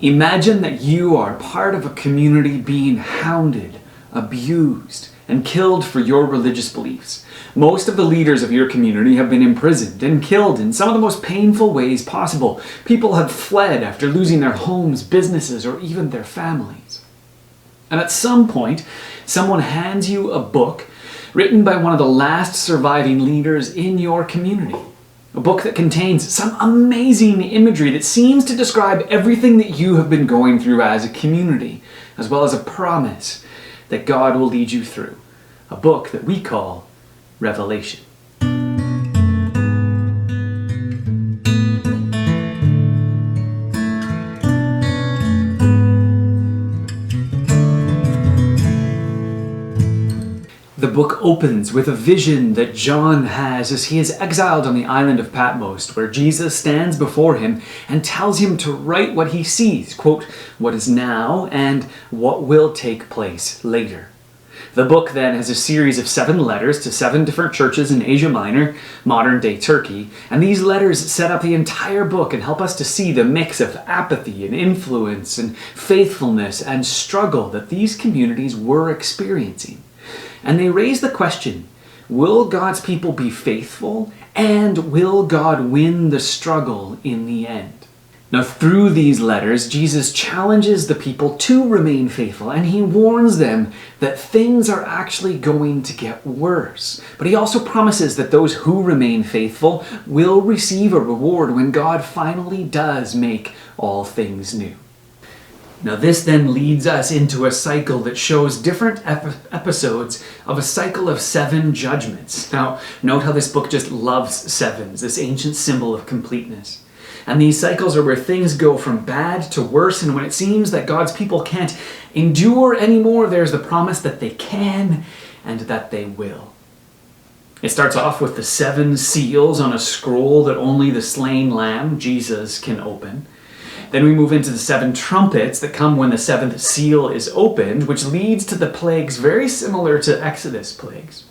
Imagine that you are part of a community being hounded, abused, and killed for your religious beliefs. Most of the leaders of your community have been imprisoned and killed in some of the most painful ways possible. People have fled after losing their homes, businesses, or even their families. And at some point, someone hands you a book written by one of the last surviving leaders in your community. A book that contains some amazing imagery that seems to describe everything that you have been going through as a community, as well as a promise that God will lead you through. A book that we call Revelation. The book opens with a vision that John has as he is exiled on the island of Patmos, where Jesus stands before him and tells him to write what he sees, quote, what is now and what will take place later. The book then has a series of 7 letters to 7 different churches in Asia Minor, modern-day Turkey, and these letters set up the entire book and help us to see the mix of apathy and influence and faithfulness and struggle that these communities were experiencing. And they raise the question, will God's people be faithful, and will God win the struggle in the end? Now, through these letters, Jesus challenges the people to remain faithful, and he warns them that things are actually going to get worse. But he also promises that those who remain faithful will receive a reward when God finally does make all things new. Now this then leads us into a cycle that shows different episodes of a cycle of 7 judgments. Now, note how this book just loves 7s, this ancient symbol of completeness. And these cycles are where things go from bad to worse, and when it seems that God's people can't endure anymore, there's the promise that they can and that they will. It starts off with the 7 seals on a scroll that only the slain lamb, Jesus, can open. Then we move into the 7 trumpets that come when the 7th seal is opened, which leads to the plagues very similar to Exodus plagues.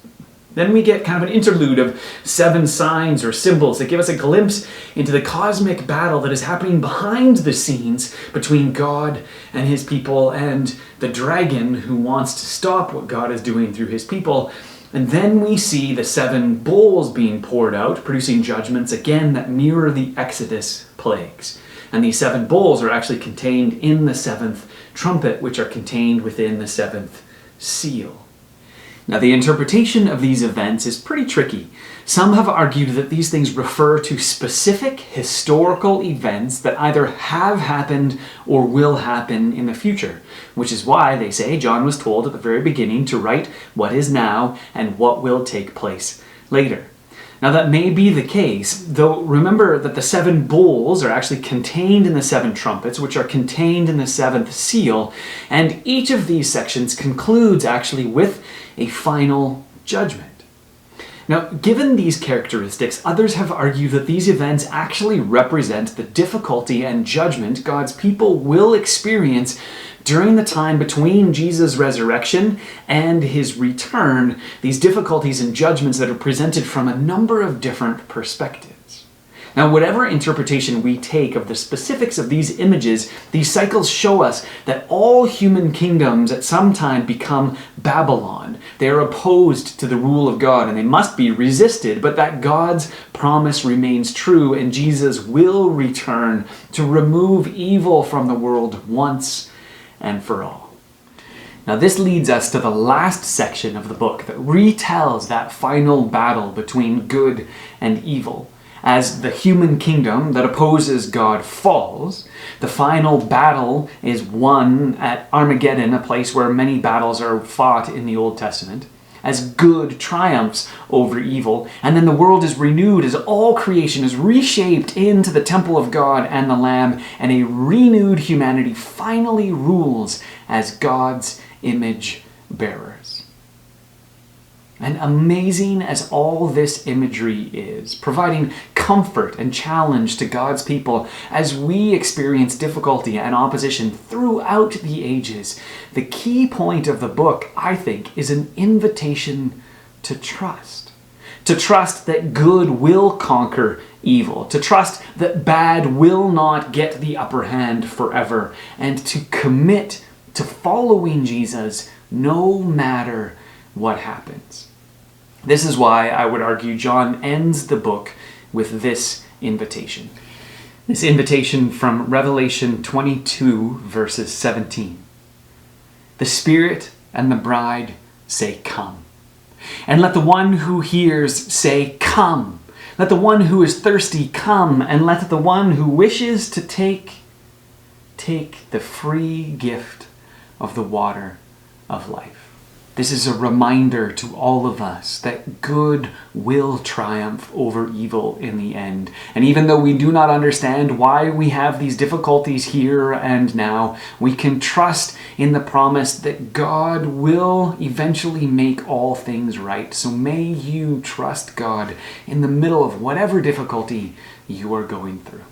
Then we get kind of an interlude of 7 signs or symbols that give us a glimpse into the cosmic battle that is happening behind the scenes between God and his people and the dragon who wants to stop what God is doing through his people. And then we see the 7 bowls being poured out, producing judgments again that mirror the Exodus plagues. And these 7 bowls are actually contained in the 7th trumpet, which are contained within the 7th seal. Now, the interpretation of these events is pretty tricky. Some have argued that these things refer to specific historical events that either have happened or will happen in the future, which is why they say John was told at the very beginning to write what is now and what will take place later. Now that may be the case, though remember that the 7 bowls are actually contained in the 7 trumpets, which are contained in the 7th seal, and each of these sections concludes actually with a final judgment. Now, given these characteristics, others have argued that these events actually represent the difficulty and judgment God's people will experience during the time between Jesus' resurrection and his return, these difficulties and judgments that are presented from a number of different perspectives. Now, whatever interpretation we take of the specifics of these images, these cycles show us that all human kingdoms at some time become Babylon. They are opposed to the rule of God and they must be resisted, but that God's promise remains true and Jesus will return to remove evil from the world once and for all. Now this leads us to the last section of the book that retells that final battle between good and evil. As the human kingdom that opposes God falls, the final battle is won at Armageddon, a place where many battles are fought in the Old Testament, as good triumphs over evil, and then the world is renewed as all creation is reshaped into the temple of God and the Lamb, and a renewed humanity finally rules as God's image bearers. And amazing as all this imagery is, providing comfort and challenge to God's people as we experience difficulty and opposition throughout the ages, the key point of the book, I think, is an invitation to trust. to trust that good will conquer evil, to trust that bad will not get the upper hand forever, and to commit to following Jesus no matter what happens. This is why I would argue John ends the book with this invitation. This invitation from Revelation 22, verses 17. The Spirit and the bride say, "Come." And let the one who hears say, "Come." Let the one who is thirsty come, and let the one who wishes to take the free gift of the water of life. This is a reminder to all of us that good will triumph over evil in the end. And even though we do not understand why we have these difficulties here and now, we can trust in the promise that God will eventually make all things right. So may you trust God in the middle of whatever difficulty you are going through.